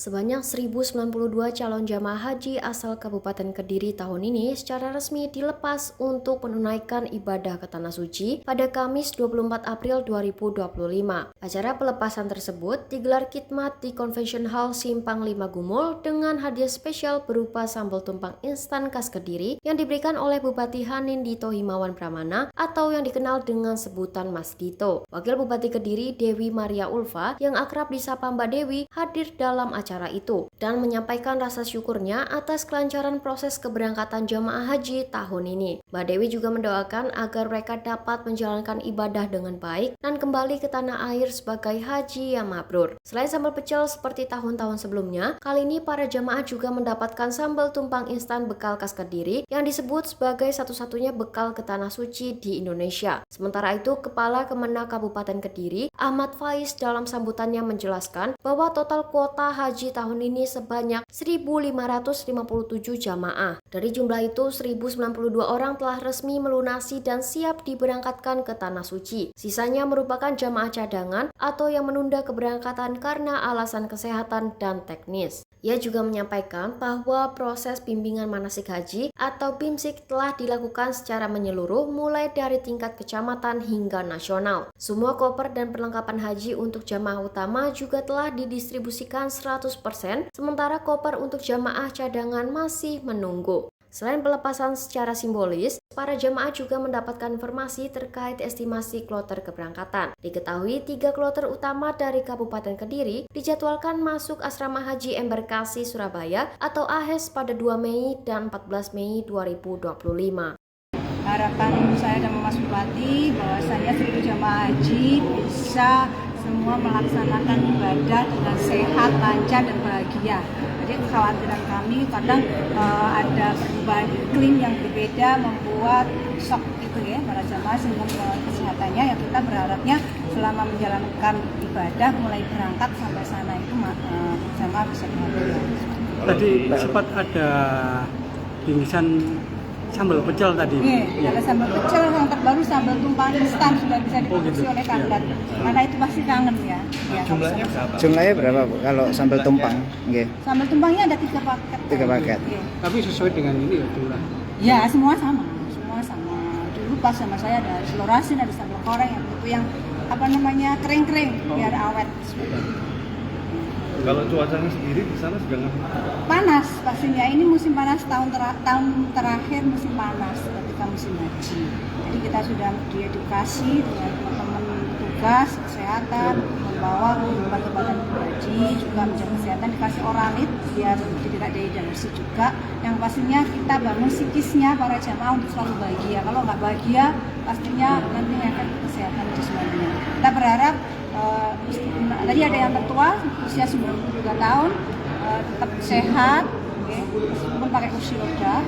Sebanyak 1.092 calon jamaah haji asal Kabupaten Kediri tahun ini secara resmi dilepas untuk menunaikan ibadah ke Tanah Suci pada Kamis 24 April 2025. Acara pelepasan tersebut digelar khidmat di Convention Hall Simpang 5 Gumul dengan hadiah spesial berupa sambal tumpang instan khas Kediri yang diberikan oleh Bupati Hanin Dito Himawan Pramana atau yang dikenal dengan sebutan Mas Dito. Wakil Bupati Kediri Dewi Maria Ulfa yang akrab disapa Mbak Dewi hadir dalam acara itu dan menyampaikan rasa syukurnya atas kelancaran proses keberangkatan jamaah haji tahun ini. Mbak Dewi juga mendoakan agar mereka dapat menjalankan ibadah dengan baik dan kembali ke tanah air sebagai haji yang mabrur. Selain sambal pecel seperti tahun-tahun sebelumnya, kali ini para jamaah juga mendapatkan sambal tumpang instan bekal khas Kediri yang disebut sebagai satu-satunya bekal ke Tanah Suci di Indonesia. Sementara itu, Kepala Kemenak Kabupaten Kediri, Ahmad Faiz dalam sambutannya menjelaskan bahwa total kuota haji tahun ini sebanyak 1.557 jamaah. Dari jumlah itu, 1.092 orang telah resmi melunasi dan siap diberangkatkan ke Tanah Suci. Sisanya merupakan jamaah cadangan atau yang menunda keberangkatan karena alasan kesehatan dan teknis. Ia juga menyampaikan bahwa proses bimbingan manasik haji atau BIMSIK telah dilakukan secara menyeluruh mulai dari tingkat kecamatan hingga nasional. Semua koper dan perlengkapan haji untuk jamaah utama juga telah didistribusikan 100%, sementara koper untuk jamaah cadangan masih menunggu. Selain pelepasan secara simbolis, para jamaah juga mendapatkan informasi terkait estimasi kloter keberangkatan. Diketahui 3 kloter utama dari Kabupaten Kediri dijadwalkan masuk Asrama Haji Embarkasi Surabaya atau AHES pada 2 Mei dan 14 Mei 2025. Harapan saya dan Mas Bupati bahwasanya seluruh jamaah haji bisa semua melaksanakan ibadah dengan sehat, lancar, dan bahagia. Jadi kekhawatiran kami kadang ada perubahan iklim yang berbeda membuat shock itu ya para jamaah sehingga kesehatannya yang kita berharapnya selama menjalankan ibadah mulai berangkat sampai sana itu jamaah bisa bahagia. Tadi sempat ada bingkisan sambal pecel tadi. Iya, ada sambal pecel yang terbaru sambal tumpang instan sudah bisa diproduksi oleh Kandat. Karena itu pasti kangen ya. Jumlahnya berapa? Jumlahnya berapa Bu kalau sambal tumpang? Okay. Sambal tumpangnya ada 3 paket. 3 paket. Tapi sesuai dengan ini ya jumlah. Ya, semua sama. Semua sama. Dulu pas sama saya ada selorasi, ada sambal goreng yang kering-kering biar awet. Kalau cuacanya sendiri di sana sedang panas pastinya. Ini musim panas tahun terakhir musim panas ketika musim haji. Jadi kita sudah diedukasi dengan teman-teman tugas kesehatan membawa obat-obatan haji juga menjaga kesehatan, dikasih oralit biar tidak dehidrasi juga. Yang pastinya kita bangun psikisnya para jamaah untuk selalu bahagia. Kalau nggak bahagia pastinya nanti akan kesehatan jasmaninya. Kita berharap tadi ada yang tertua usia 92 tahun tetap sehat, meskipun pakai kursi roda.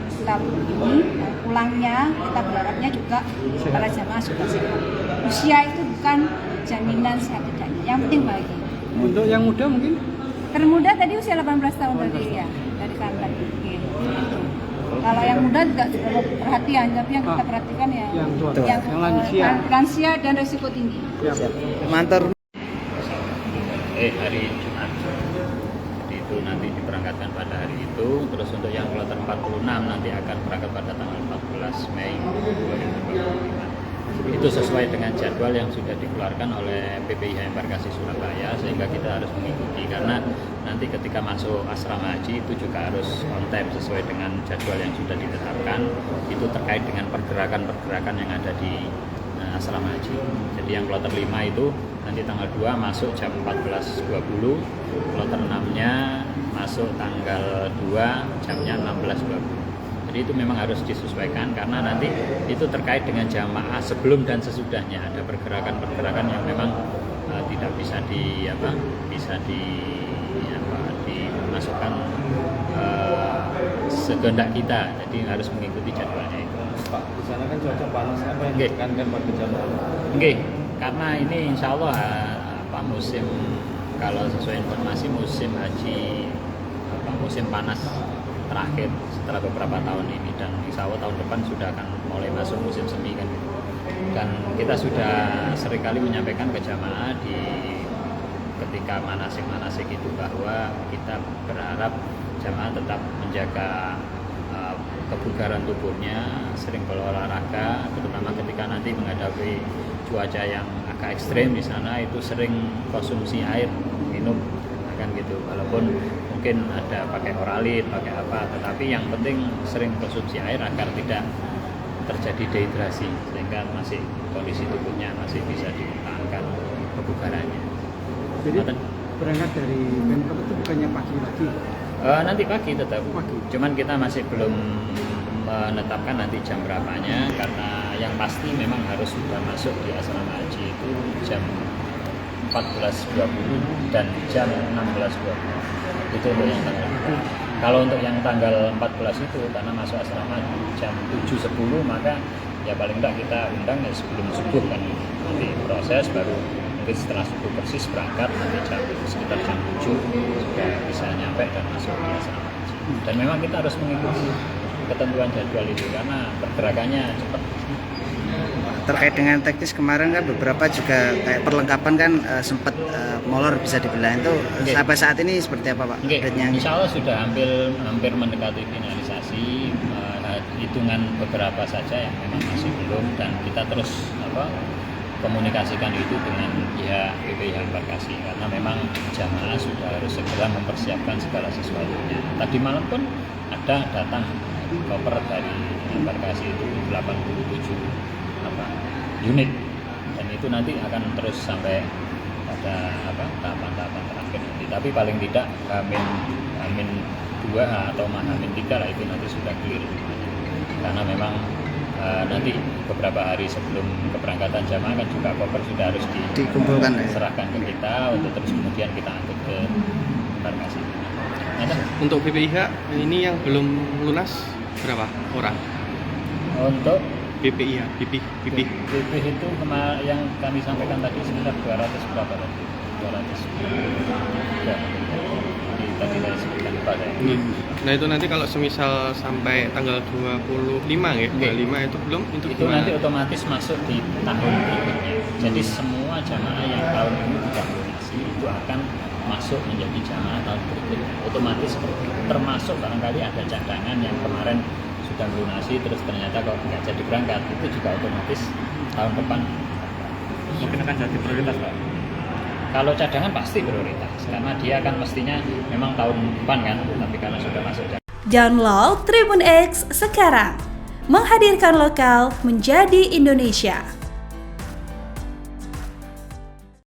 Kita ini pulangnya kita berharapnya juga para jamaah juga sehat. Usia itu bukan jaminan sehat tidaknya, yang penting bahagia. Untuk yang muda mungkin? Termuda tadi usia 18 tahun dari Kandat. Kalau yang muda juga perlu perhatian, tapi yang kita perhatikan ya yang lansia dan risiko tinggi. Mantar. Hari Jumat. Jadi itu nanti diberangkatkan pada hari itu. Terus untuk yang kloter 46 nanti akan berangkat pada tanggal 14 Mei 2025. Itu sesuai dengan jadwal yang sudah dikeluarkan oleh PPIH Embarkasi Surabaya, sehingga kita harus mengikuti karena nanti ketika masuk asrama haji itu juga harus on time sesuai dengan jadwal yang sudah ditetapkan. Itu terkait dengan pergerakan-pergerakan yang ada di asrama haji. Jadi yang kloter 5 itu nanti tanggal 2 masuk jam 14.20, kloter 6-nya masuk tanggal 2 jamnya 16.20. Jadi itu memang harus disesuaikan karena nanti itu terkait dengan jamaah sebelum dan sesudahnya ada pergerakan-pergerakan yang memang tidak bisa dimasukkan sekehendak kita. Jadi harus mengikuti jadwalnya itu. Pak, di sana kan cuaca panas, apa yang ditekankan pada jamaah? Oke, karena ini insya Allah musim, kalau sesuai informasi musim haji musim panas terakhir setelah beberapa tahun ini, dan insya Allah tahun depan sudah akan mulai masuk musim semi kan. Dan kita sudah seringkali menyampaikan ke jamaah ketika manasik-manasik itu bahwa kita berharap jamaah tetap menjaga kebugaran tubuhnya, sering berolahraga, terutama ketika nanti menghadapi cuaca yang agak ekstrem di sana, itu sering konsumsi air, minum, kan gitu. Walaupun mungkin ada pakai oralit, pakai apa, tetapi yang penting sering konsumsi air agar tidak terjadi dehidrasi, sehingga masih kondisi tubuhnya masih bisa dipertahankan kebugarannya. Jadi berangkat dari Pemkab itu bukannya pagi lagi? Nanti pagi tetap. Pagi. Cuman kita masih belum menetapkan nanti jam berapanya, karena yang pasti memang harus sudah masuk di asrama haji itu jam 14.20 dan jam 16.20. Itu untuk yang tanggal. Kalau untuk yang tanggal 14 itu karena masuk asrama jam 7.10, maka ya paling enggak kita undang ya sebelum subuh kan. Nanti proses baru mungkin setelah subuh persis berangkat, nanti sekitar jam 7 sudah bisa nyampe dan masuk di asrama haji. Dan memang kita harus mengikuti ketentuan jadwal itu karena pergerakannya cepat. Terkait dengan teknis kemarin kan beberapa juga kayak perlengkapan kan sempat molor bisa dibilang itu sampai saat ini seperti apa Pak? Insya Allah sudah hampir mendekati finalisasi, hitungan beberapa saja yang memang masih belum, dan kita terus komunikasikan itu dengan pihak BPIH Embarkasi karena memang jamaah sudah harus segera mempersiapkan segala sesuatunya. Tadi malam pun ada datang koper dari Embarkasi itu 87 unit, dan itu nanti akan terus sampai pada tahapan-tahapan terakhir nanti. Tapi paling tidak Hamin 2 atau Hamin 3 lah itu nanti sudah clear karena memang nanti beberapa hari sebelum keberangkatan jamaah kan juga koper sudah harus dikumpulkan diserahkan ke kita untuk terus kemudian kita angkut ke embarkasi. Untuk BPIH ini yang belum lunas berapa orang? Untuk BPIH, BP itu yang kami sampaikan tadi sekitar 200 berapa tadi? 200 ya. Tadi saya sebutkan pada Nah itu nanti kalau semisal sampai tanggal 25 ya, 25 itu belum itu nanti otomatis masuk di tahun berikutnya. Jadi semua jamaah yang tahun ini tidak lunasi itu akan masuk menjadi jamaah tahun berikutnya. Otomatis termasuk barangkali ada cadangan yang kemarin sudah lunasi terus ternyata kok nggak jadi berangkat, itu juga otomatis tahun depan Mungkin akan jadi prioritas Pak. Kalau cadangan pasti prioritas karena dia akan mestinya memang tahun depan kan, tapi karena sudah masuk cadangan. Download Tribun X sekarang, menghadirkan lokal menjadi Indonesia.